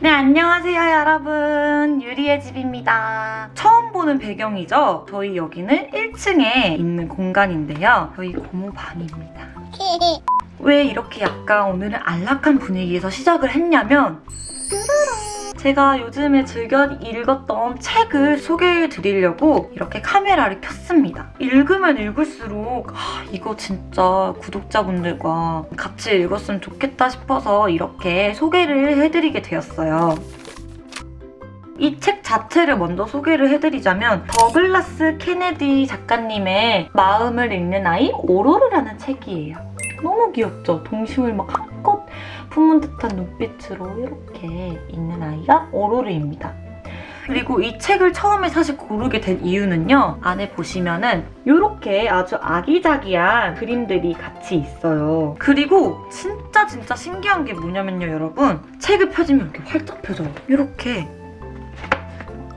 네, 안녕하세요 여러분. 유리의 집입니다. 처음 보는 배경이죠? 저희 여기는 1층에 있는 공간인데요. 저희 고모방입니다. 왜 이렇게 약간 오늘은 안락한 분위기에서 시작을 했냐면 제가 요즘에 즐겨 읽었던 책을 소개해드리려고 이렇게 카메라를 켰습니다. 읽으면 읽을수록 이거 진짜 구독자분들과 같이 읽었으면 좋겠다 싶어서 이렇게 소개를 해드리게 되었어요. 이 책 자체를 먼저 소개를 해드리자면 더글라스 케네디 작가님의 마음을 읽는 아이 오로르라는 책이에요. 너무 귀엽죠? 동심을 막 한껏 품은 듯한 눈빛으로 이렇게 읽는 아이가 오로르입니다. 그리고 이 책을 처음에 사실 고르게 된 이유는요. 안에 보시면은 이렇게 아주 아기자기한 그림들이 같이 있어요. 그리고 진짜 신기한 게 뭐냐면요, 여러분. 책을 펴지면 이렇게 활짝 펴져요. 이렇게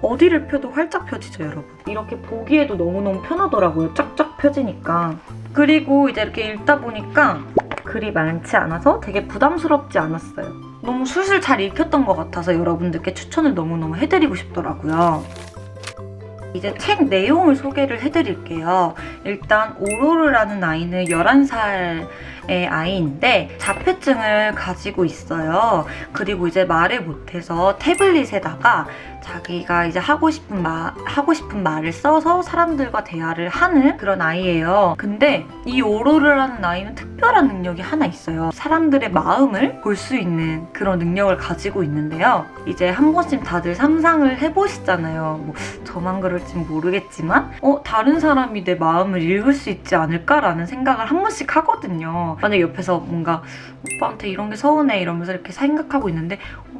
어디를 펴도 활짝 펴지죠, 여러분. 이렇게 보기에도 너무너무 편하더라고요. 쫙쫙 펴지니까. 그리고 이제 이렇게 읽다 보니까 글이 많지 않아서 되게 부담스럽지 않았어요. 너무 술술 잘 읽혔던 것 같아서 여러분들께 추천을 너무너무 해드리고 싶더라고요. 이제 책 내용을 소개를 해드릴게요. 일단 오로르라는 아이는 11살의 아이인데 자폐증을 가지고 있어요. 그리고 이제 말을 못해서 태블릿에다가 자기가 이제 하고 싶은 말을 써서 사람들과 대화를 하는 그런 아이예요. 근데 이 오로르라는 아이는 특별한 능력이 하나 있어요. 사람들의 마음을 볼 수 있는 그런 능력을 가지고 있는데요. 이제 한 번씩 다들 상상을 해보시잖아요. 뭐 저만 그럴진 모르겠지만 다른 사람이 내 마음을 읽을 수 있지 않을까라는 생각을 한 번씩 하거든요. 만약 옆에서 뭔가 오빠한테 이런 게 서운해 이러면서 이렇게 생각하고 있는데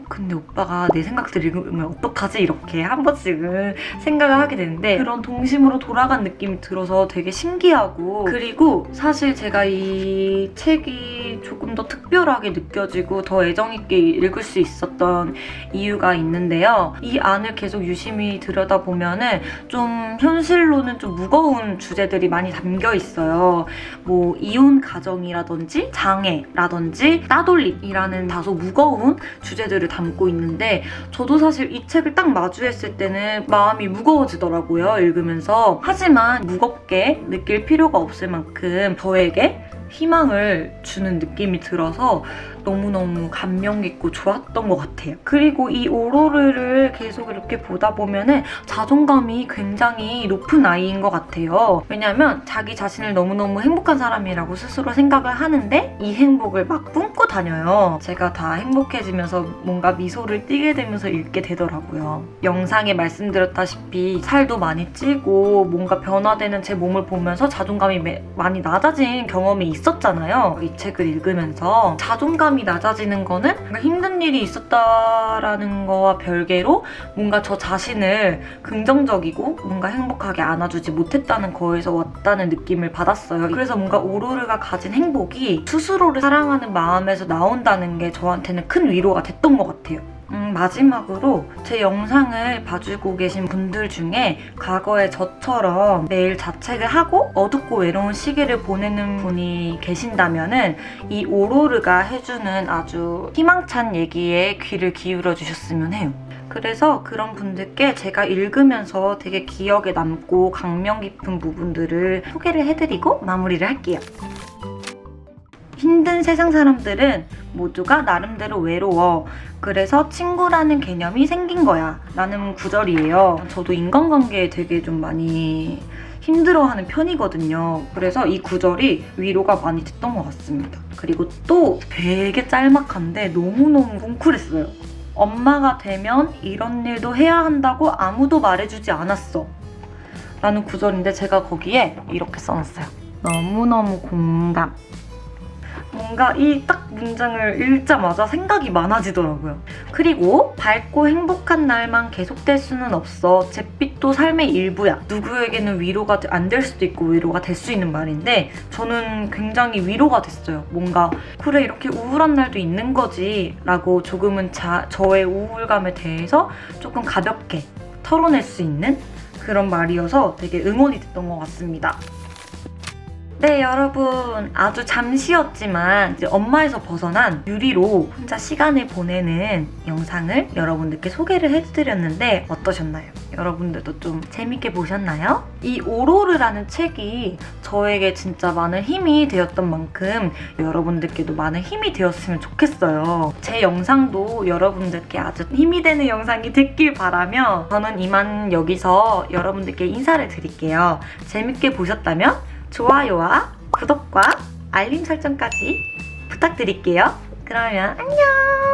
근데 오빠가 내 생각들 읽으면 어떡하지? 이렇게 한 번씩은 생각을 하게 되는데 그런 동심으로 돌아간 느낌이 들어서 되게 신기하고 그리고 사실 제가 이 책이 조금 더 특별하게 느껴지고 더 애정있게 읽을 수 있었던 이유가 있는데요. 이 안을 계속 유심히 들여다보면은 좀 현실로는 좀 무거운 주제들이 많이 담겨 있어요. 뭐 이혼 가정이라든지 장애라든지 따돌림이라는 다소 무거운 주제들을 담고 있는데 저도 사실 이 책을 딱 마주했을 때는 마음이 무거워지더라고요, 읽으면서. 하지만 무겁게 느낄 필요가 없을 만큼 저에게 희망을 주는 느낌이 들어서 너무너무 감명 깊고 좋았던 것 같아요. 그리고 이 오로르를 계속 이렇게 보다 보면은 자존감이 굉장히 높은 아이인 것 같아요. 왜냐면 자기 자신을 너무너무 행복한 사람이라고 스스로 생각을 하는데 이 행복을 막 뿜고 다녀요. 제가 다 행복해지면서 뭔가 미소를 띠게 되면서 읽게 되더라고요. 영상에 말씀드렸다시피 살도 많이 찌고 뭔가 변화되는 제 몸을 보면서 자존감이 많이 낮아진 경험이 있었잖아요. 이 책을 읽으면서 자존감이 낮아지는 거는 뭔가 힘든 일이 있었다라는 거와 별개로 뭔가 저 자신을 긍정적이고 뭔가 행복하게 안아주지 못했다는 거에서 왔다는 느낌을 받았어요. 그래서 뭔가 오로르가 가진 행복이 스스로를 사랑하는 마음에서 나온다는 게 저한테는 큰 위로가 됐던 것 같아요. 마지막으로 제 영상을 봐주고 계신 분들 중에 과거에 저처럼 매일 자책을 하고 어둡고 외로운 시기를 보내는 분이 계신다면은 이 오로르가 해주는 아주 희망찬 얘기에 귀를 기울여 주셨으면 해요. 그래서 그런 분들께 제가 읽으면서 되게 기억에 남고 감명 깊은 부분들을 소개를 해드리고 마무리를 할게요. 힘든 세상 사람들은 모두가 나름대로 외로워. 그래서 친구라는 개념이 생긴 거야. 라는 구절이에요. 저도 인간관계에 되게 좀 많이 힘들어하는 편이거든요. 그래서 이 구절이 위로가 많이 됐던 것 같습니다. 그리고 또 되게 짤막한데 너무너무 뭉클했어요. 엄마가 되면 이런 일도 해야 한다고 아무도 말해주지 않았어. 라는 구절인데 제가 거기에 이렇게 써놨어요. 너무너무 공감. 뭔가 이 딱 문장을 읽자마자 생각이 많아지더라고요. 그리고 밝고 행복한 날만 계속될 수는 없어. 잿빛도 삶의 일부야. 누구에게는 위로가 안 될 수도 있고 위로가 될 수 있는 말인데 저는 굉장히 위로가 됐어요. 뭔가 그래 이렇게 우울한 날도 있는 거지 라고 조금은 저의 우울감에 대해서 조금 가볍게 털어낼 수 있는 그런 말이어서 되게 응원이 됐던 것 같습니다. 네, 여러분 아주 잠시였지만 이제 엄마에서 벗어난 유리로 혼자 시간을 보내는 영상을 여러분들께 소개를 해드렸는데 어떠셨나요? 여러분들도 좀 재밌게 보셨나요? 이 오로르라는 책이 저에게 진짜 많은 힘이 되었던 만큼 여러분들께도 많은 힘이 되었으면 좋겠어요. 제 영상도 여러분들께 아주 힘이 되는 영상이 됐길 바라며 저는 이만 여기서 여러분들께 인사를 드릴게요. 재밌게 보셨다면 좋아요와 구독과 알림 설정까지 부탁드릴게요. 그러면 안녕!